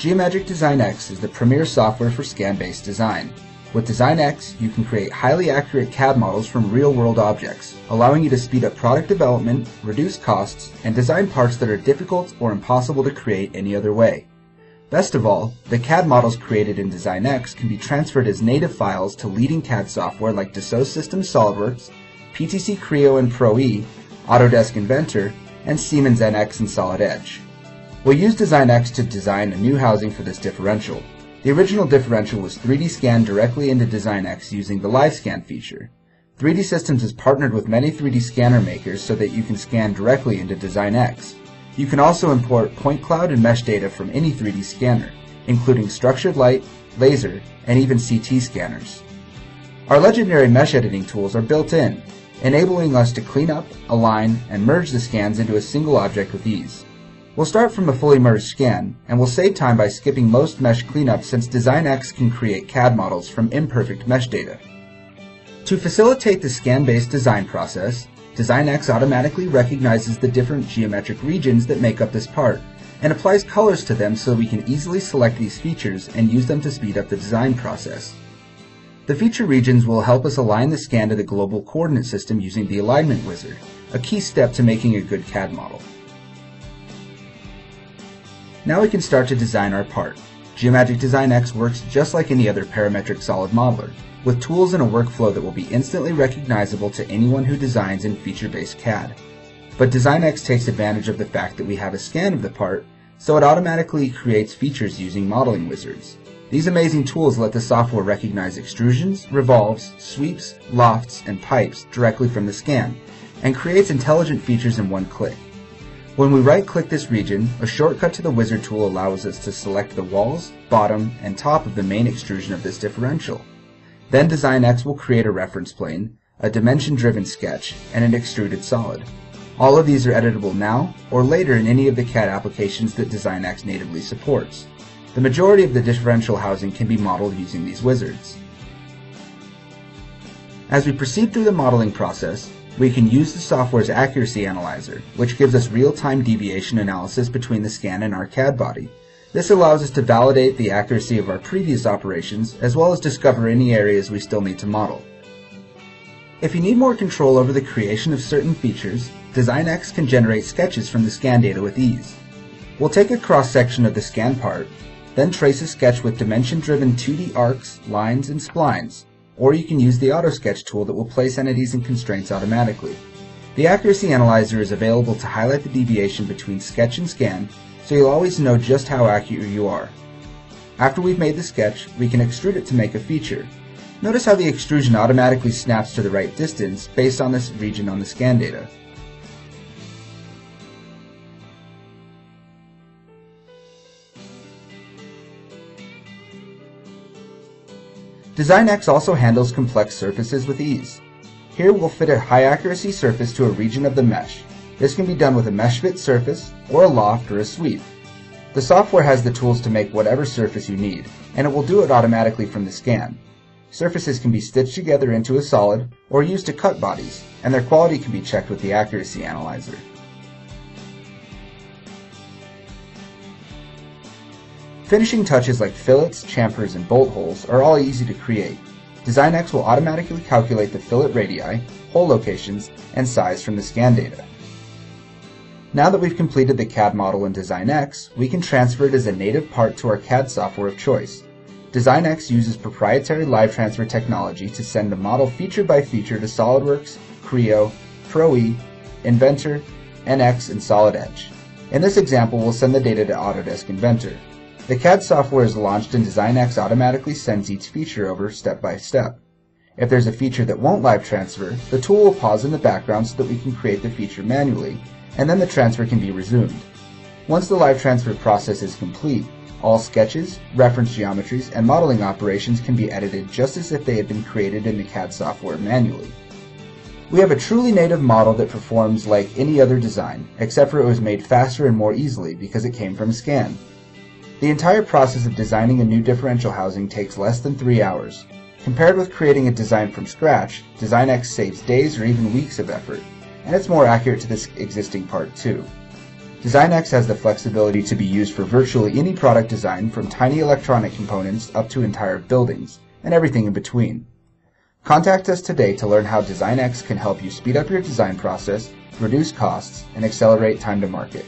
Geomagic Design X is the premier software for scan-based design. With Design X, you can create highly accurate CAD models from real-world objects, allowing you to speed up product development, reduce costs, and design parts that are difficult or impossible to create any other way. Best of all, the CAD models created in Design X can be transferred as native files to leading CAD software like Dassault Systèmes SolidWorks, PTC Creo and Pro E, Autodesk Inventor, and Siemens NX and Solid Edge. We'll use Design X to design a new housing for this differential. The original differential was 3D scanned directly into Design X using the Live Scan feature. 3D Systems has partnered with many 3D scanner makers so that you can scan directly into Design X. You can also import point cloud and mesh data from any 3D scanner, including structured light, laser, and even CT scanners. Our legendary mesh editing tools are built in, enabling us to clean up, align, and merge the scans into a single object with ease. We'll start from a fully merged scan, and we'll save time by skipping most mesh cleanup since Design X can create CAD models from imperfect mesh data. To facilitate the scan-based design process, Design X automatically recognizes the different geometric regions that make up this part, and applies colors to them so we can easily select these features and use them to speed up the design process. The feature regions will help us align the scan to the global coordinate system using the alignment wizard, a key step to making a good CAD model. Now we can start to design our part. Geomagic Design X works just like any other parametric solid modeler, with tools and a workflow that will be instantly recognizable to anyone who designs in feature-based CAD. But Design X takes advantage of the fact that we have a scan of the part, so it automatically creates features using modeling wizards. These amazing tools let the software recognize extrusions, revolves, sweeps, lofts, and pipes directly from the scan, and creates intelligent features in one click. When we right-click this region, a shortcut to the wizard tool allows us to select the walls, bottom, and top of the main extrusion of this differential. Then Design X will create a reference plane, a dimension-driven sketch, and an extruded solid. All of these are editable now or later in any of the CAD applications that Design X natively supports. The majority of the differential housing can be modeled using these wizards. As we proceed through the modeling process, we can use the software's accuracy analyzer, which gives us real-time deviation analysis between the scan and our CAD body. This allows us to validate the accuracy of our previous operations, as well as discover any areas we still need to model. If you need more control over the creation of certain features, Design X can generate sketches from the scan data with ease. We'll take a cross-section of the scan part, then trace a sketch with dimension-driven 2D arcs, lines, and splines, or you can use the Auto Sketch tool that will place entities and constraints automatically. The Accuracy Analyzer is available to highlight the deviation between sketch and scan, so you'll always know just how accurate you are. After we've made the sketch, we can extrude it to make a feature. Notice how the extrusion automatically snaps to the right distance based on this region on the scan data. Design X also handles complex surfaces with ease. Here we'll fit a high-accuracy surface to a region of the mesh. This can be done with a mesh fit surface, or a loft, or a sweep. The software has the tools to make whatever surface you need, and it will do it automatically from the scan. Surfaces can be stitched together into a solid, or used to cut bodies, and their quality can be checked with the Accuracy Analyzer. Finishing touches like fillets, chamfers, and bolt holes are all easy to create. Design X will automatically calculate the fillet radii, hole locations, and size from the scan data. Now that we've completed the CAD model in Design X, we can transfer it as a native part to our CAD software of choice. Design X uses proprietary live transfer technology to send the model feature by feature to SolidWorks, Creo, Pro E, Inventor, NX, and Solid Edge. In this example, we'll send the data to Autodesk Inventor. The CAD software is launched and Design X automatically sends each feature over step by step. If there's a feature that won't live transfer, the tool will pause in the background so that we can create the feature manually, and then the transfer can be resumed. Once the live transfer process is complete, all sketches, reference geometries, and modeling operations can be edited just as if they had been created in the CAD software manually. We have a truly native model that performs like any other design, except for it was made faster and more easily because it came from a scan. The entire process of designing a new differential housing takes less than 3 hours. Compared with creating a design from scratch, Design X saves days or even weeks of effort, and it's more accurate to this existing part too. DesignX has the flexibility to be used for virtually any product design, from tiny electronic components up to entire buildings, and everything in between. Contact us today to learn how DesignX can help you speed up your design process, reduce costs, and accelerate time to market.